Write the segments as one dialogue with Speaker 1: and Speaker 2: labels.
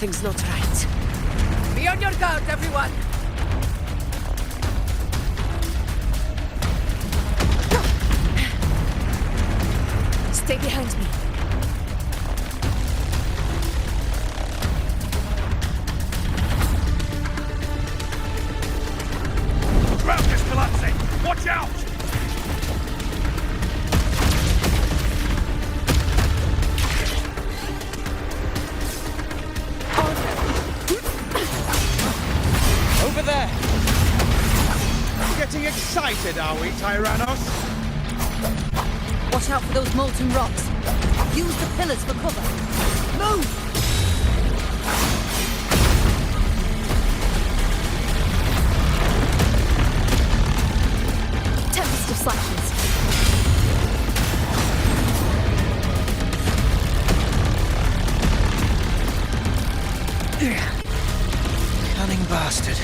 Speaker 1: Something's not right. Be on your guard, everyone! Stay behind me.
Speaker 2: Ground is collapsing! Watch out!
Speaker 3: Over there!
Speaker 4: Getting excited, are we, Tyrannos?
Speaker 5: Watch out for those molten rocks. Use the pillars for cover. Move! Tempest of slashes.
Speaker 3: Cunning bastard.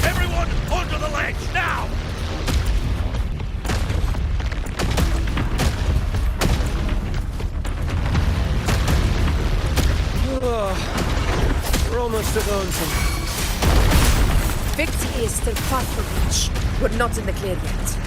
Speaker 2: Everyone, onto the ledge, now!
Speaker 3: We're almost at lonesome.
Speaker 1: Victory is still far from reach. We're not in the clear yet.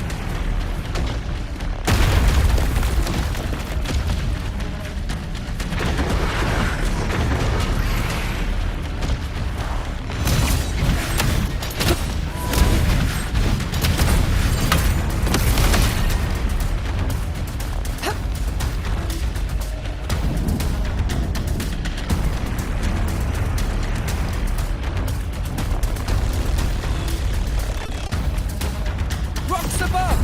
Speaker 3: Rocks above!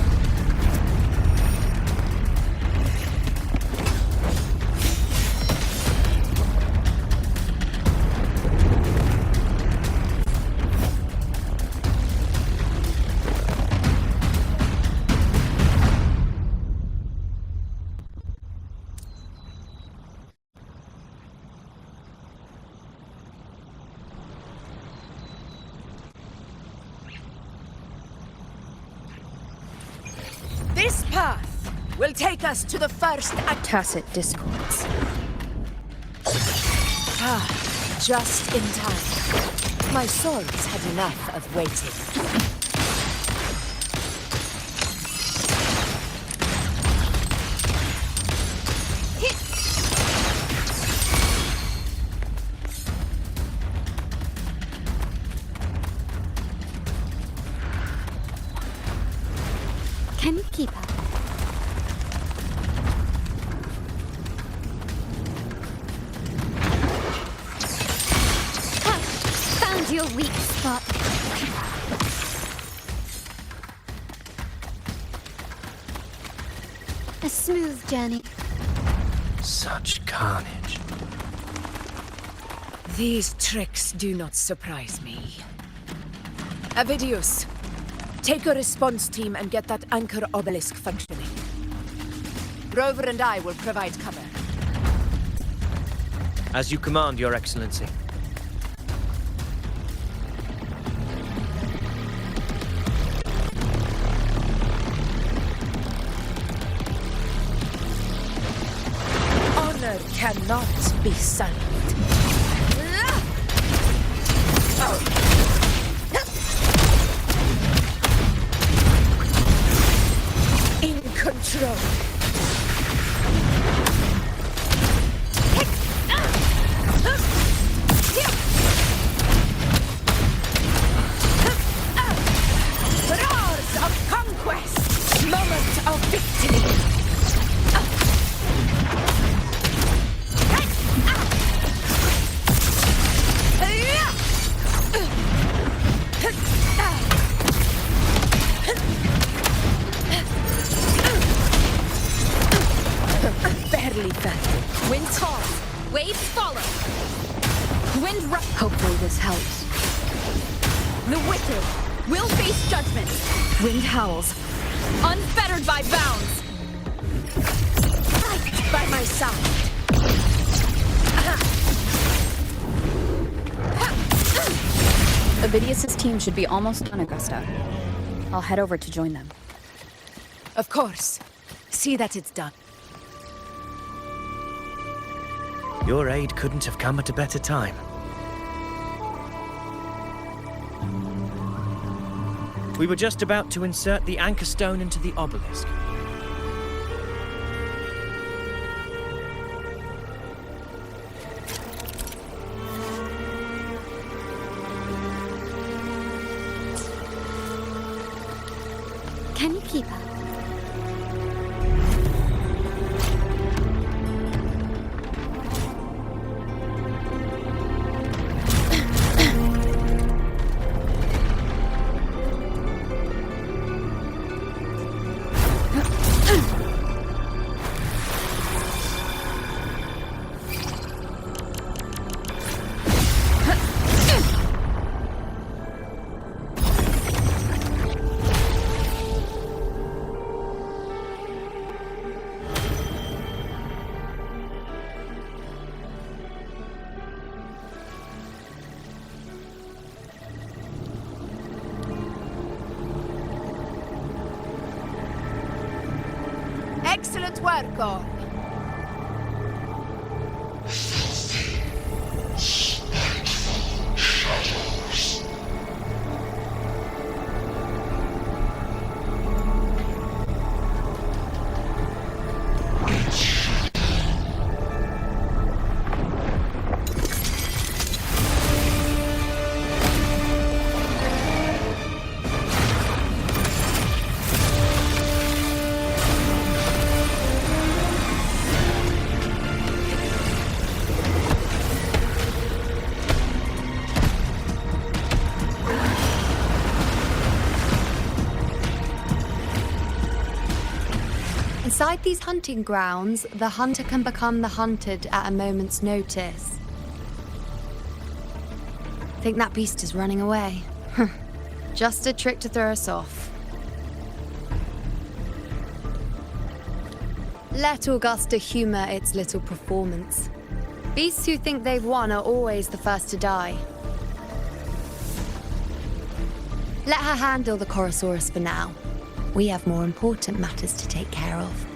Speaker 1: This path will take us to the first Tacit discords. Just in time. My swords had enough of waiting.
Speaker 5: Can you keep up? Found your weak spot. A smooth journey.
Speaker 3: Such carnage.
Speaker 1: These tricks do not surprise me. Avidius, take a response team and get that anchor obelisk functioning. Rover and I will provide cover.
Speaker 3: As you command, Your Excellency.
Speaker 1: Honor cannot be sullied. In control. Roars of conquest! Moment of victory! Barely felt.
Speaker 5: Wind tall. Waves follow. Wind rush. Hopefully this helps. The wicked will face judgment. Wind howls. Unfettered by bounds.
Speaker 1: Right by my side.
Speaker 6: Avidius's team should be almost done, Augusta. I'll head over to join them.
Speaker 1: Of course. See that it's done.
Speaker 3: Your aid couldn't have come at a better time. We were just about to insert the anchor stone into the obelisk.
Speaker 6: Can you keep up?
Speaker 1: Excellent work, Orc.
Speaker 6: Inside these hunting grounds, the hunter can become the hunted at a moment's notice. Think that beast is running away? Just a trick to throw us off. Let Augusta humor its little performance. Beasts who think they've won are always the first to die. Let her handle the Chorosaurus for now. We have more important matters to take care of.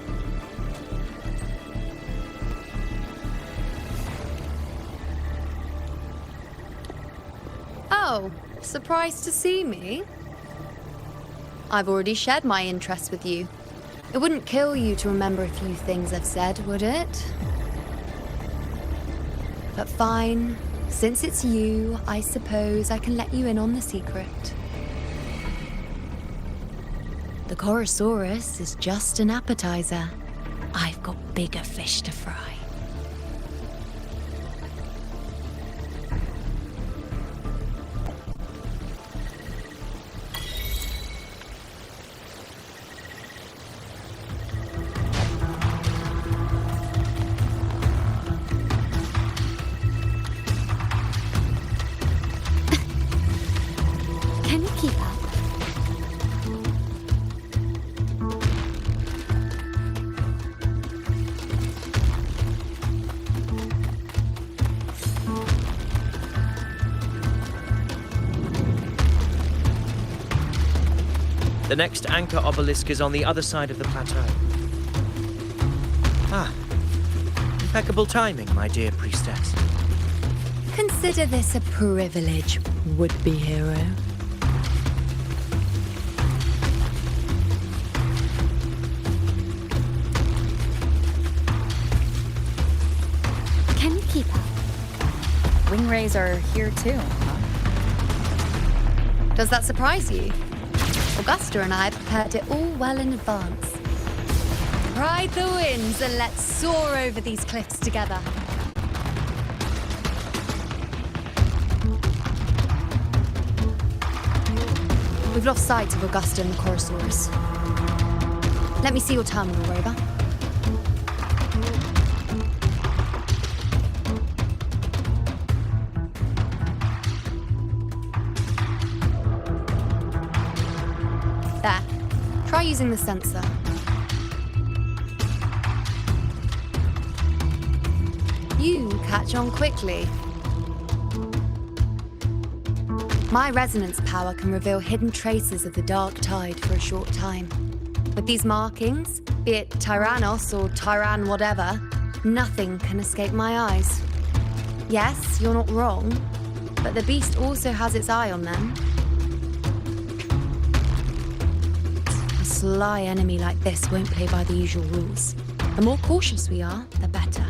Speaker 6: Oh, surprised to see me? I've already shared my interest with you. It wouldn't kill you to remember a few things I've said, would it? But fine. Since it's you, I suppose I can let you in on the secret. The Chorosaurus is just an appetizer. I've got bigger fish to fry. Can you keep up?
Speaker 3: The next anchor obelisk is on the other side of the plateau. Ah, impeccable timing, my dear priestess.
Speaker 6: Consider this a privilege, would-be hero. Can you keep up?
Speaker 5: Wingrays are here too, huh?
Speaker 6: Does that surprise you? Augusta and I prepared it all well in advance. Ride the winds and let's soar over these cliffs together. We've lost sight of Augusta and the Chorosaurus. Let me see your terminal, Rover. There. Try using the sensor. You catch on quickly. My resonance power can reveal hidden traces of the dark tide for a short time. With these markings, be it Tyrannos or Tyran whatever, Nothing can escape my eyes. Yes, you're not wrong, but the beast also has its eye on them. A sly enemy like this won't play by the usual rules. The more cautious we are, the better.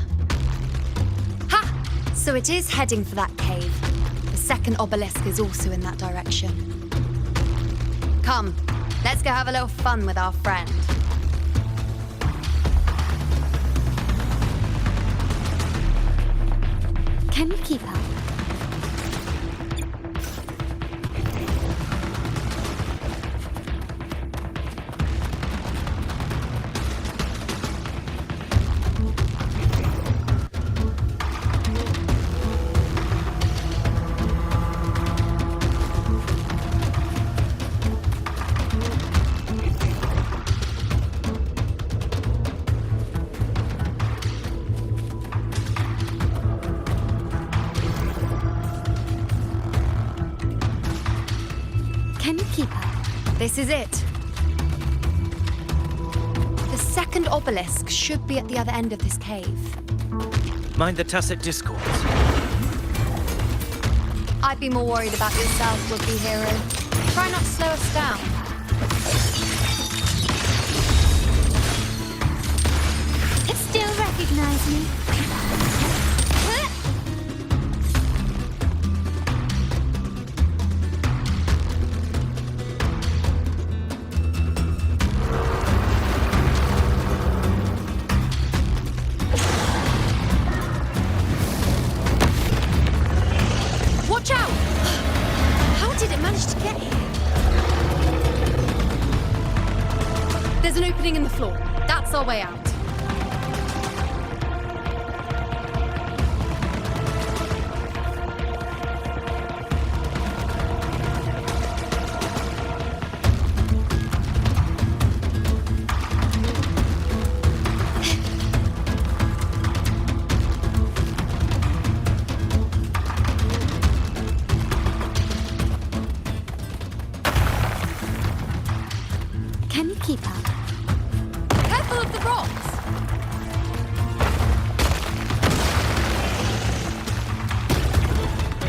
Speaker 6: Ha! So it is heading for that cave. The second obelisk is also in that direction. Come, let's go have a little fun with our friend.
Speaker 5: Can you keep up? Can you keep up?
Speaker 6: This is it. The second obelisk should be at the other end of this cave.
Speaker 3: Mind the tacit discourse.
Speaker 6: I'd be more worried about yourself, would-be hero. Try not to slow us down.
Speaker 5: It still recognize me.
Speaker 6: Watch out! How did it manage to get here? There's an opening in the floor. That's our way out.
Speaker 5: Can you keep up?
Speaker 6: Careful of the rocks!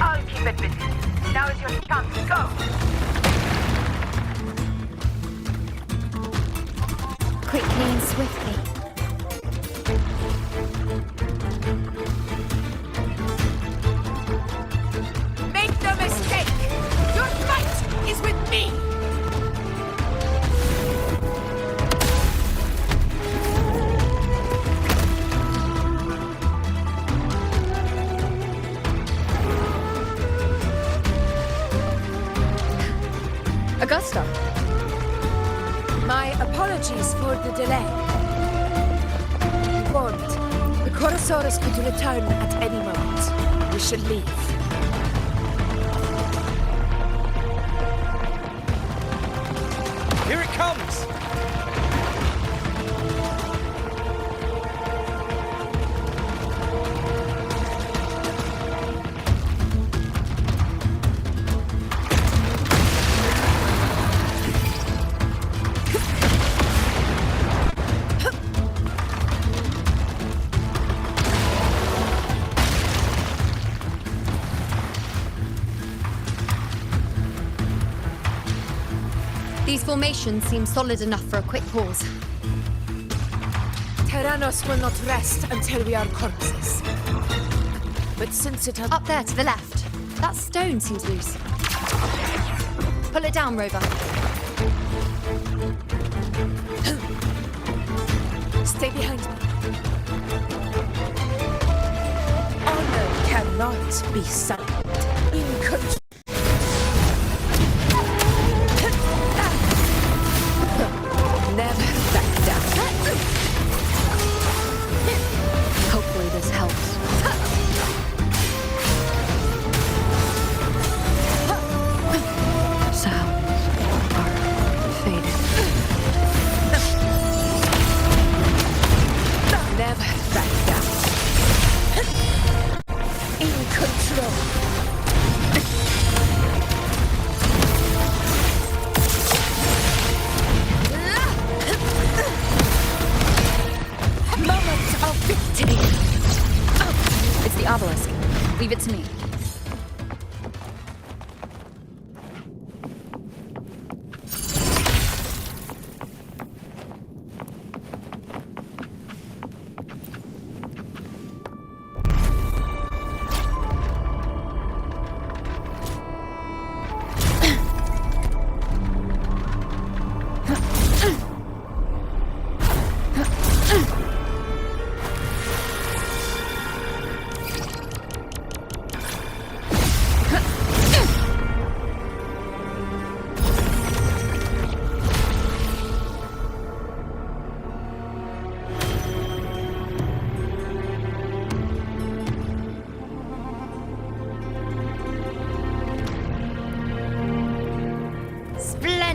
Speaker 1: I'll keep it busy. Now is your chance. Go!
Speaker 5: Quickly and swiftly.
Speaker 1: Make no mistake! Your fight is with me!
Speaker 6: Augusta.
Speaker 1: My apologies for the delay. Warned, the Chorosaurus could return at any moment. We should leave.
Speaker 4: Here it comes!
Speaker 6: These formations seem solid enough for a quick pause.
Speaker 1: Tyrannos will not rest until we are corpses. But since it has...
Speaker 6: Up there to the left. That stone seems loose. Pull it down, Rover.
Speaker 1: Stay behind me. Honor cannot be silent. In control. Never back down.
Speaker 6: Hopefully this helps. Sounds are fading.
Speaker 1: Never back down. In control.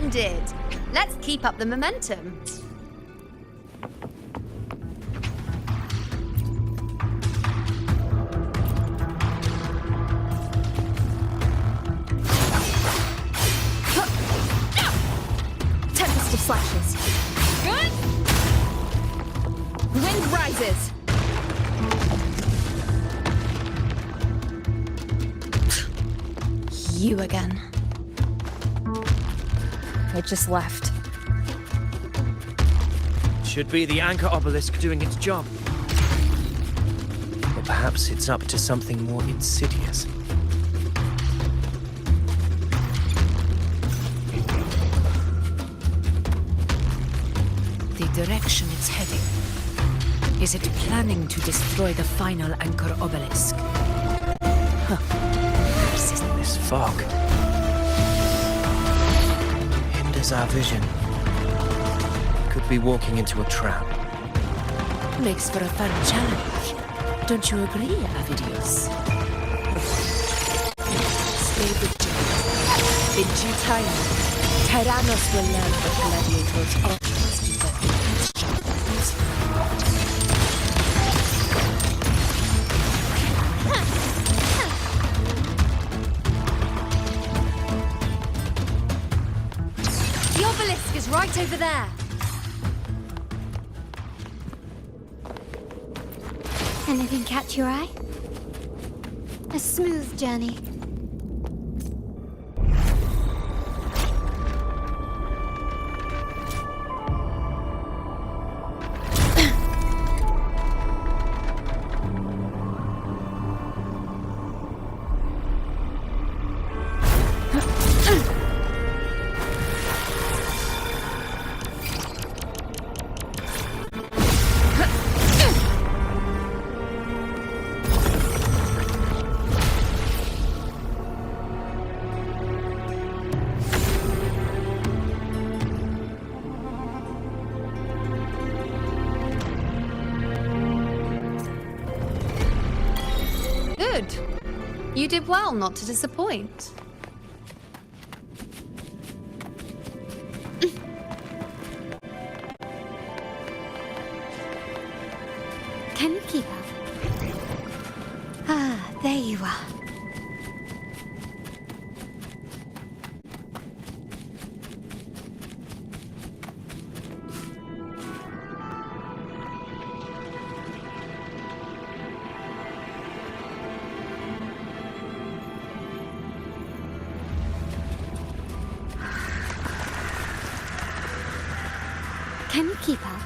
Speaker 6: Splendid! Let's keep up the momentum.
Speaker 5: Tempest of slashes. Good. Wind rises.
Speaker 6: You again.
Speaker 5: I just left.
Speaker 3: Should be the anchor obelisk doing its job. Or perhaps it's up to something more insidious.
Speaker 1: The direction it's heading. Is it planning to destroy the final anchor obelisk?
Speaker 3: This fog hinders our vision. Could be walking into a trap.
Speaker 1: Makes for a fun challenge. Don't you agree, Avidius? Stay with me. In due time, Tyrannos will learn what gladiators always do their champions.
Speaker 6: The obelisk is right over there.
Speaker 7: Anything catch your eye? A smooth journey.
Speaker 6: Good. You did well not to disappoint.
Speaker 7: Can you keep up? Ah, there you are. Can you keep up?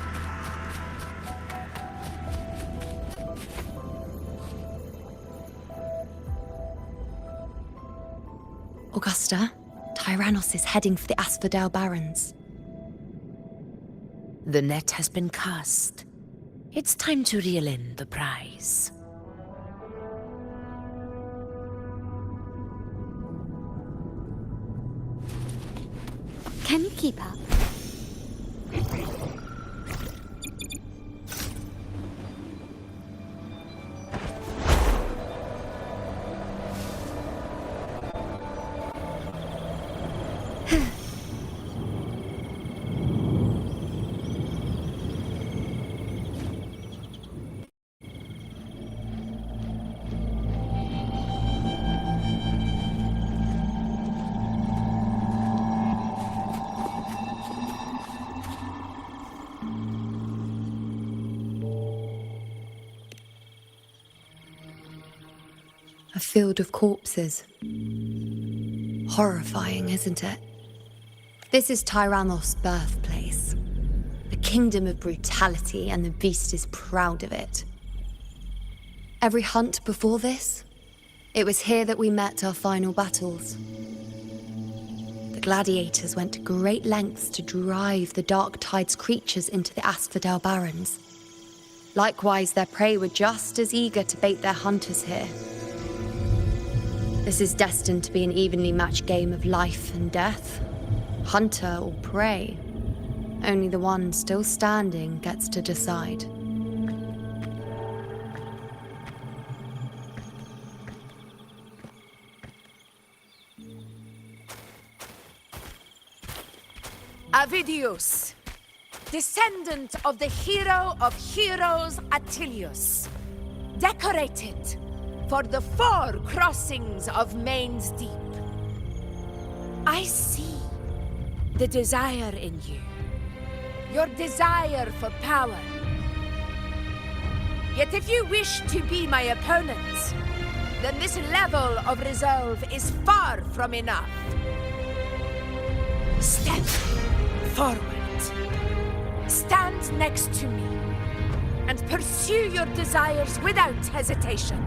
Speaker 6: Augusta, Tyrannos is heading for the Asphodel Barrens.
Speaker 1: The net has been cast. It's time to reel in the prize.
Speaker 7: Can you keep up?
Speaker 6: A field of corpses. Horrifying, isn't it? This is Tyrannos' birthplace. A kingdom of brutality, and the beast is proud of it. Every hunt before this, it was here that we met our final battles. The gladiators went to great lengths to drive the Dark Tide's creatures into the Asphodel Barrens. Likewise, their prey were just as eager to bait their hunters here. This is destined to be an evenly matched game of life and death. Hunter or prey. Only the one still standing gets to decide.
Speaker 1: Avidius, descendant of the hero of heroes Attilius, decorated for the 4 crossings of Main's Deep. I see the desire in you, your desire for power. Yet if you wish to be my opponent, then this level of resolve is far from enough. Step forward. Stand next to me and pursue your desires without hesitation.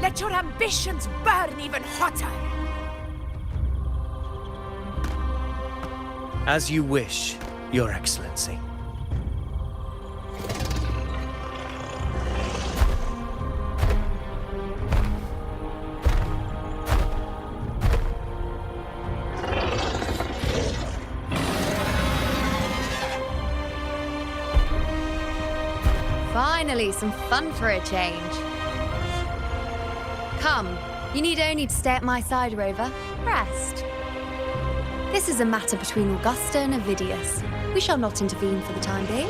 Speaker 1: Let your ambitions burn even hotter.
Speaker 3: As you wish, Your Excellency.
Speaker 6: Finally, some fun for a change. Come, you need only to stay at my side, Rover. Rest. This is a matter between Augusta and Avidius. We shall not intervene for the time being.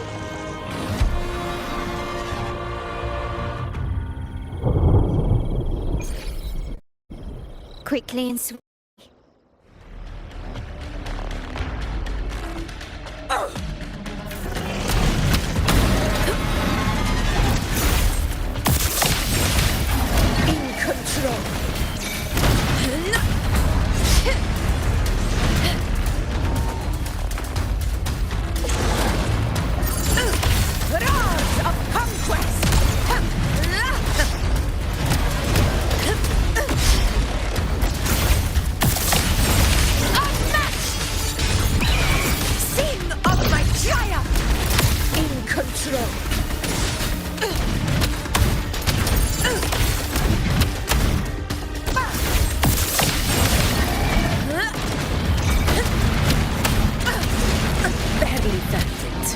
Speaker 7: Quickly and sweet.
Speaker 1: In control. Roars of conquest. Unmatched. Scene of my triumph. In control. Barely felt it.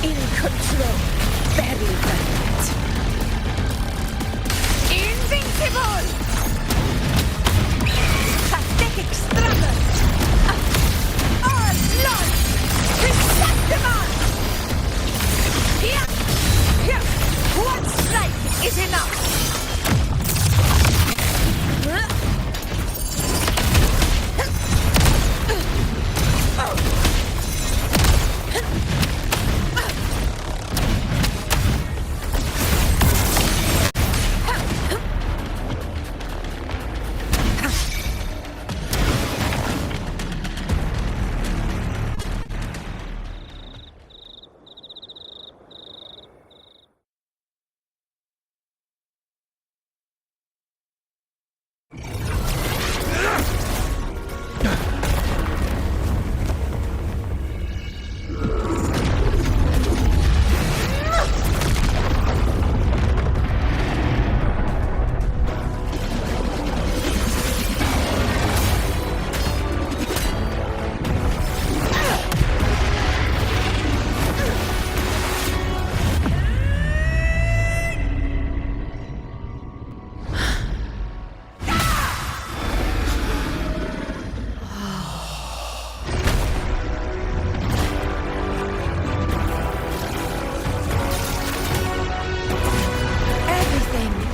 Speaker 1: In control. Barely felt it. Invincible! Pathetic struggle! All blood! Chrysanthemum! Here! Here! One strike is enough!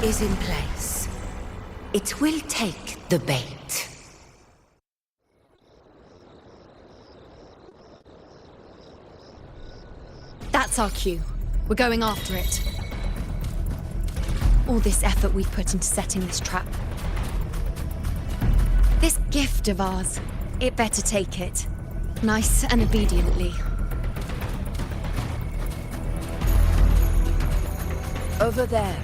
Speaker 1: Is in place. It will take the bait.
Speaker 6: That's our cue. We're going after it. All this effort we've put into setting this trap. This gift of ours, it better take it. Nice and obediently.
Speaker 1: Over there.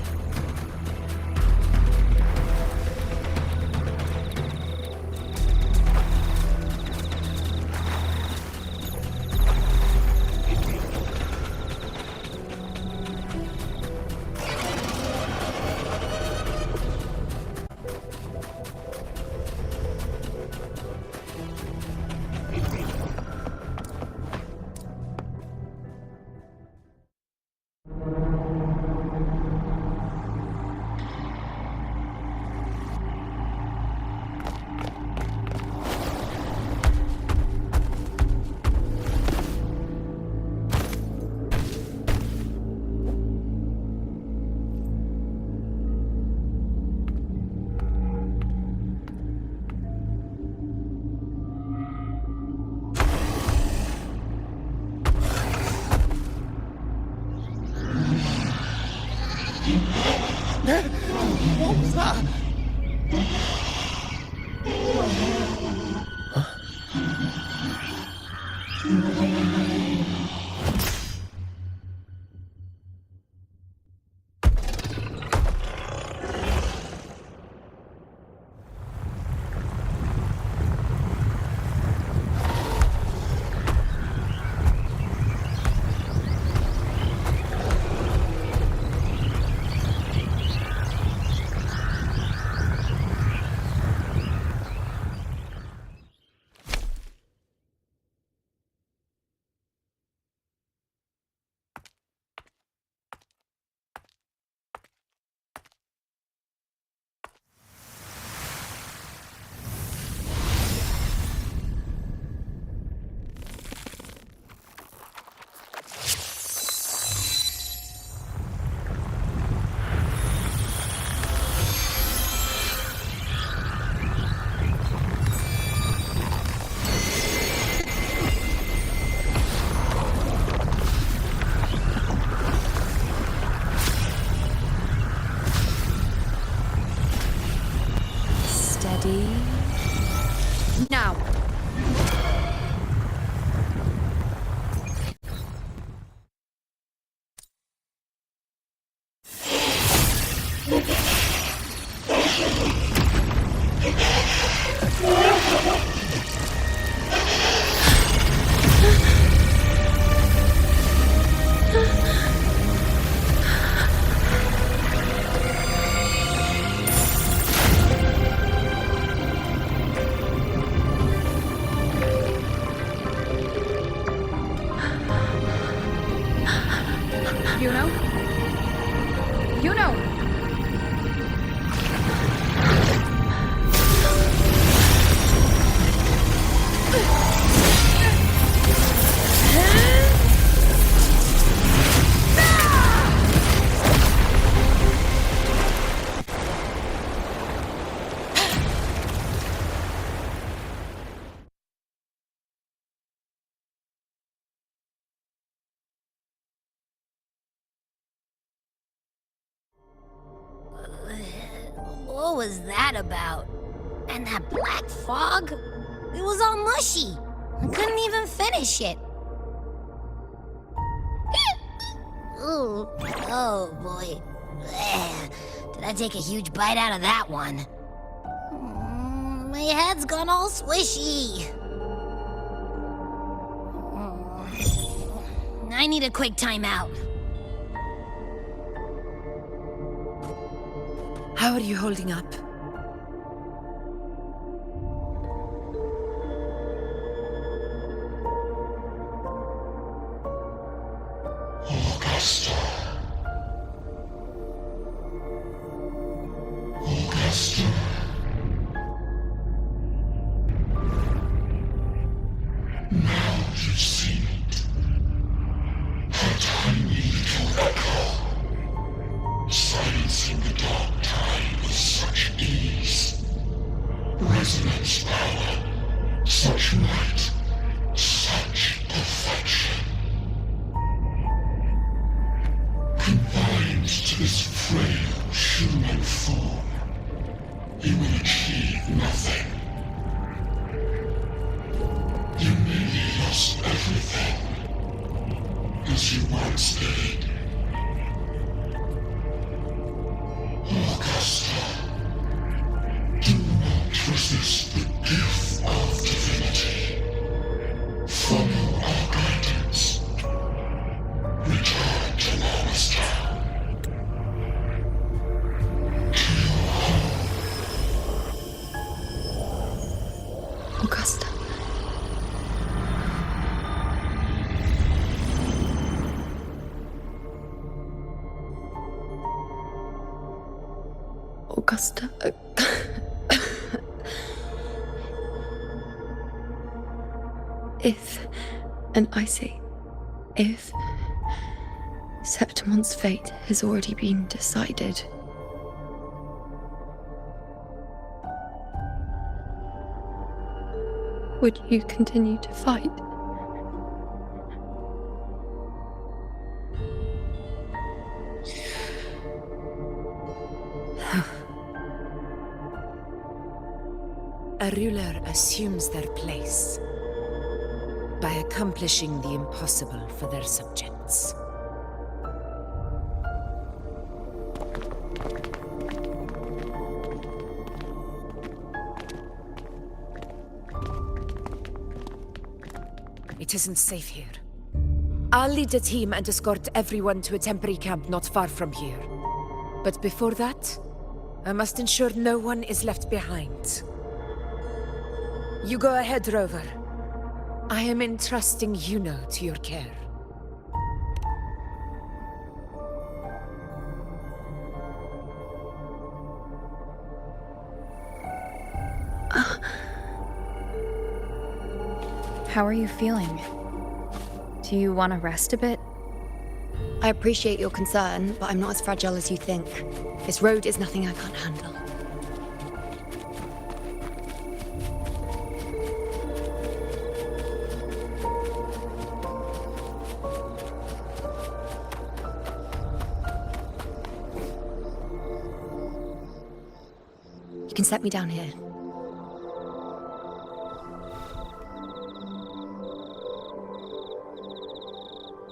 Speaker 4: What was that?
Speaker 6: Steady. Now. You know.
Speaker 8: What was that about? And that black fog? It was all mushy. I couldn't even finish it. Ooh, oh boy. Did I take a huge bite out of that one? My head's gone all swishy. I need a quick timeout.
Speaker 1: How are you holding up?
Speaker 9: Augusta. Augusta. Now you've seen it. Her tiny little echo, silencing the dark tide with such ease. Resonance power, such might, such perfection. Confined to this frail human form, you will achieve nothing. You nearly lost everything, as you once did. Augusta, do not resist the gift of divinity. Follow our guidance. Return to Augusta. To your home.
Speaker 6: Augusta. Augusta. If, and I say, if Septimon's fate has already been decided, would you continue to fight?
Speaker 1: A ruler assumes their place by accomplishing the impossible for their subjects. It isn't safe here. I'll lead a team and escort everyone to a temporary camp not far from here. But before that, I must ensure no one is left behind. You go ahead, Rover. I am entrusting Yuno to your care.
Speaker 5: How are you feeling? Do you want to rest a bit?
Speaker 6: I appreciate your concern, but I'm not as fragile as you think. This road is nothing I can't handle. You can set me down here.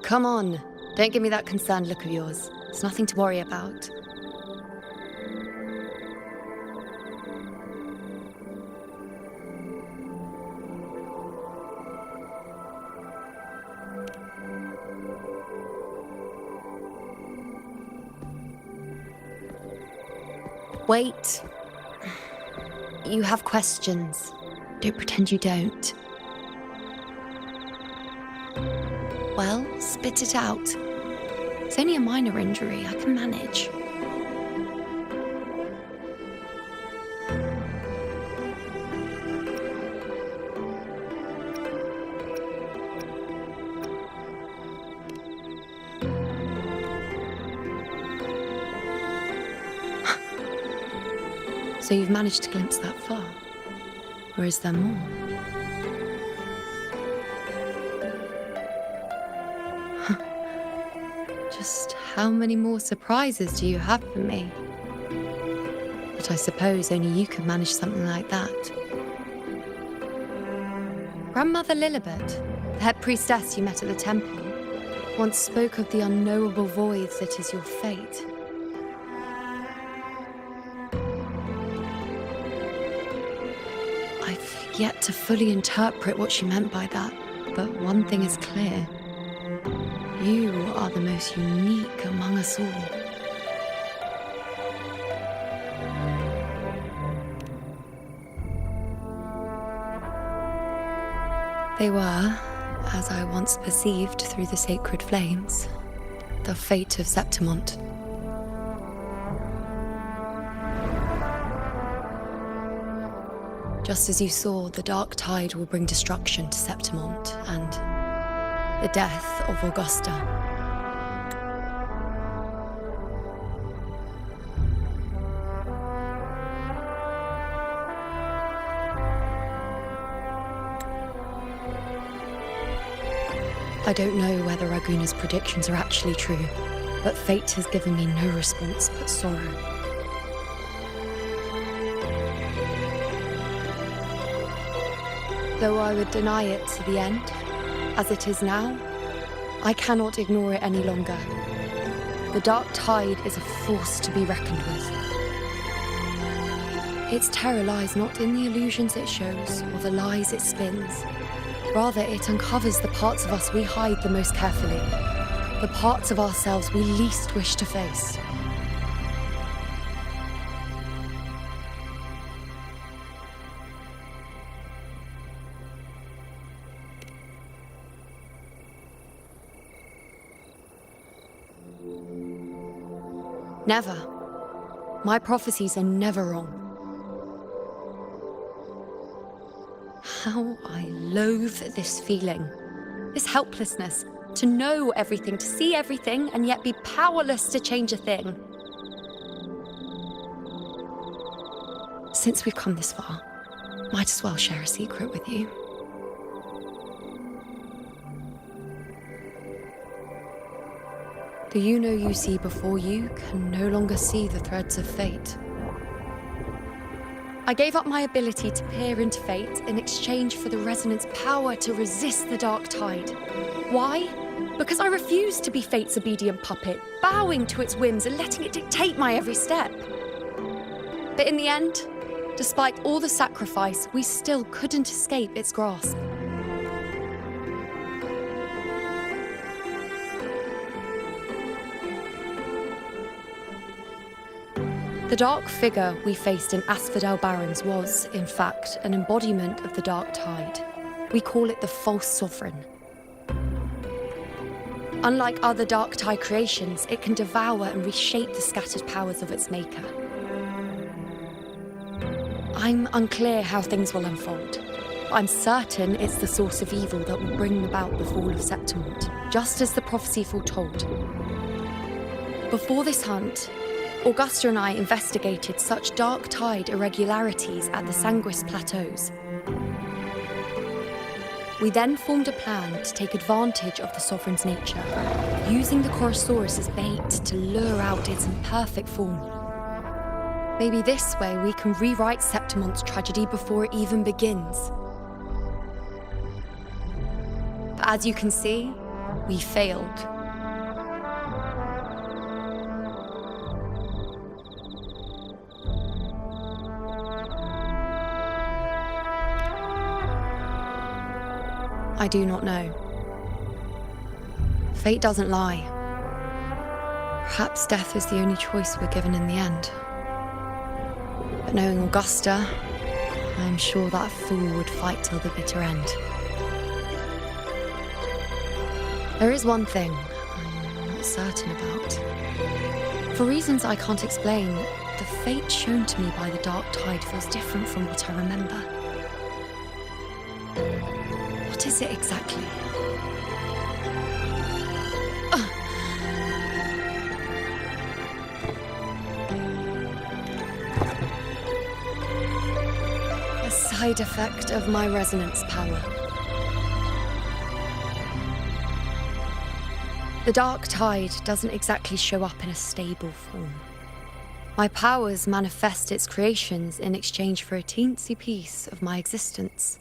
Speaker 6: Come on. Don't give me that concerned look of yours. It's nothing to worry about. Wait. You have questions. Don't pretend you don't. Well, spit it out. It's only a minor injury. I can manage. So you've managed to glimpse that far? Or is there more? Just how many more surprises do you have for me? But I suppose only you could manage something like that. Grandmother Lilibet, the head priestess you met at the temple, once spoke of the unknowable void that is your fate. I've yet to fully interpret what she meant by that, but one thing is clear. You are the most unique among us all. They were, as I once perceived through the sacred flames, the fate of Septimont. Just as you saw, the dark tide will bring destruction to Septimont and the death of Augusta. I don't know whether Raguna's predictions are actually true, but fate has given me no response but sorrow. Though I would deny it to the end, as it is now, I cannot ignore it any longer. The dark tide is a force to be reckoned with. Its terror lies not in the illusions it shows or the lies it spins. Rather, it uncovers the parts of us we hide the most carefully, the parts of ourselves we least wish to face. Never. My prophecies are never wrong. How I loathe this feeling. This helplessness. To know everything, to see everything, and yet be powerless to change a thing. Since we've come this far, might as well share a secret with you. The Yuno you see before you can no longer see the threads of fate. I gave up my ability to peer into fate in exchange for the resonance power to resist the dark tide. Why? Because I refused to be fate's obedient puppet, bowing to its whims and letting it dictate my every step. But in the end, despite all the sacrifice, we still couldn't escape its grasp. The dark figure we faced in Asphodel Barrens was, in fact, an embodiment of the dark tide. We call it the false sovereign. Unlike other dark tide creations, it can devour and reshape the scattered powers of its maker. I'm unclear how things will unfold, but I'm certain it's the source of evil that will bring about the fall of Septimont, just as the prophecy foretold. Before this hunt, Augusta and I investigated such dark tide irregularities at the Sanguis Plateaus. We then formed a plan to take advantage of the Sovereign's nature, using the Chorosaurus as bait to lure out its imperfect form. Maybe this way we can rewrite Septimont's tragedy before it even begins. But as you can see, we failed. I do not know. Fate doesn't lie. Perhaps death is the only choice we're given in the end. But knowing Augusta, I'm sure that fool would fight till the bitter end. There is one thing I'm not certain about. For reasons I can't explain, the fate shown to me by the dark tide feels different from what I remember. What is it exactly? A side effect of my resonance power. The dark tide doesn't exactly show up in a stable form. My powers manifest its creations in exchange for a teensy piece of my existence.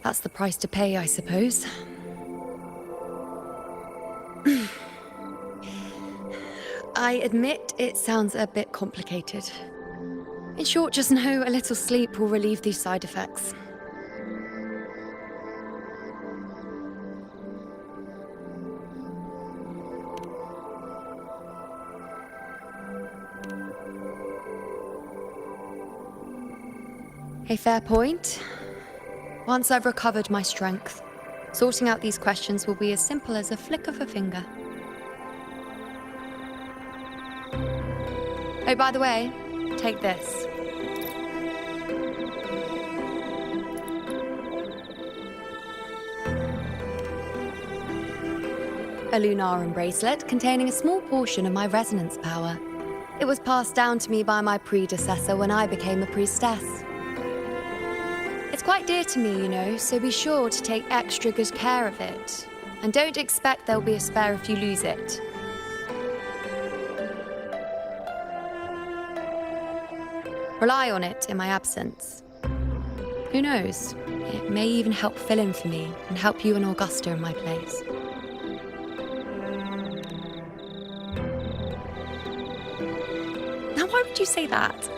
Speaker 6: That's the price to pay, I suppose. I admit it sounds a bit complicated. In short, just know a little sleep will relieve these side effects. A fair point. Once I've recovered my strength, sorting out these questions will be as simple as a flick of a finger. Oh, by the way, take this. A Lunarum bracelet containing a small portion of my resonance power. It was passed down to me by my predecessor when I became a priestess. It's quite dear to me, you know, so be sure to take extra good care of it. And don't expect there'll be a spare if you lose it. Rely on it in my absence. Who knows? It may even help fill in for me and help you and Augusta in my place. Now, why would you say that?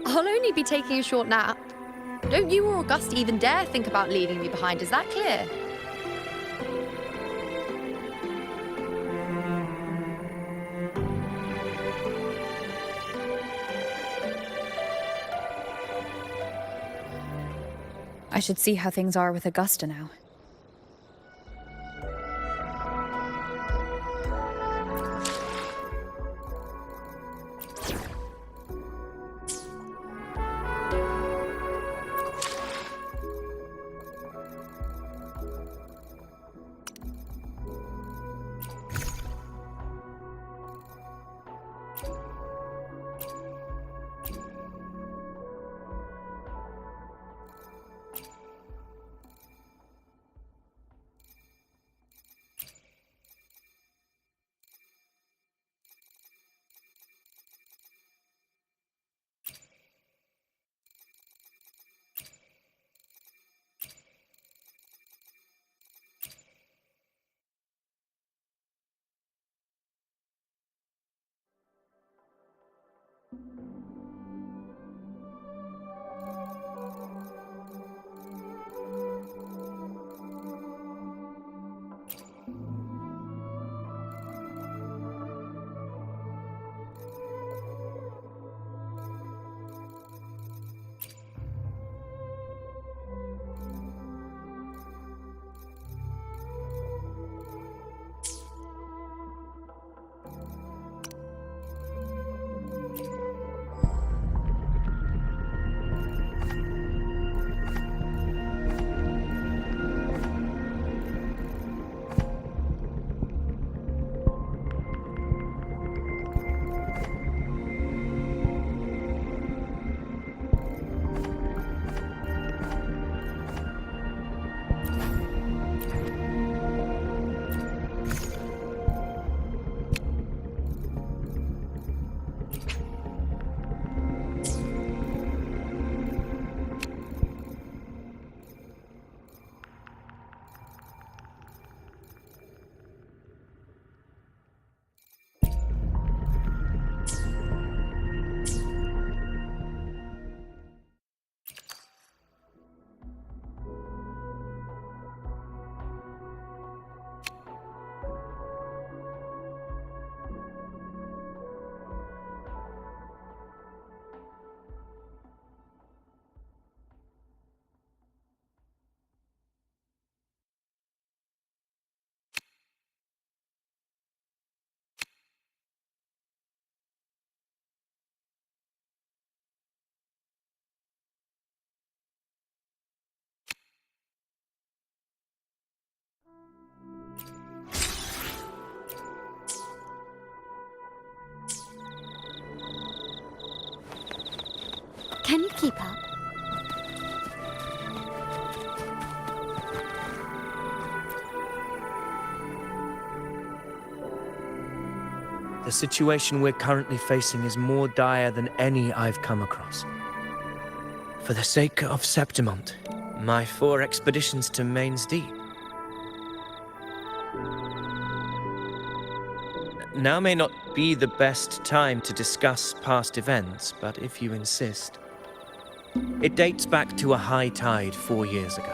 Speaker 6: I'll only be taking a short nap. Don't you or Augusta even dare think about leaving me behind, is that clear?
Speaker 5: I should see how things are with Augusta now.
Speaker 7: keep up?
Speaker 3: The situation we're currently facing is more dire than any I've come across. For the sake of Septimont, my 4 expeditions to Main's Deep. Now may not be the best time to discuss past events, but if you insist. It dates back to a high tide 4 years ago.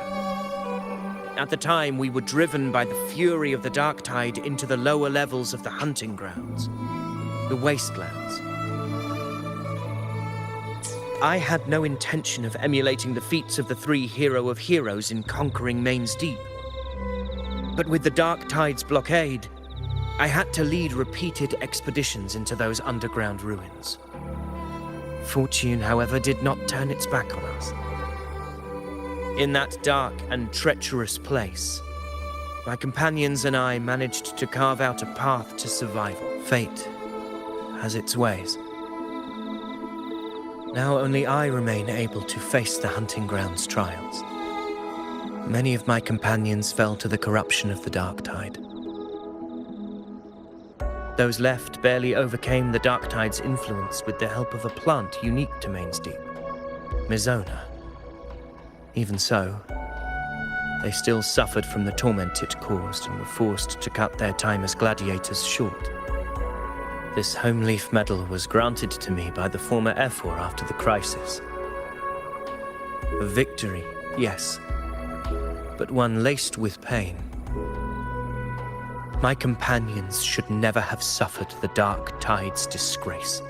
Speaker 3: At the time, we were driven by the fury of the dark tide into the lower levels of the hunting grounds, the wastelands. I had no intention of emulating the feats of the 3 hero of heroes in conquering Main's Deep. But with the dark tide's blockade, I had to lead repeated expeditions into those underground ruins. Fortune, however, did not turn its back on us. In that dark and treacherous place, my companions and I managed to carve out a path to survival. Fate has its ways. Now only I remain able to face the hunting grounds trials. Many of my companions fell to the corruption of the dark tide. Those left barely overcame the dark tide's influence with the help of a plant unique to Main's Deep, Mizona. Even so, they still suffered from the torment it caused and were forced to cut their time as gladiators short. This home leaf medal was granted to me by the former Ephor after the crisis. A victory, yes, but one laced with pain. My companions should never have suffered the dark tide's disgrace.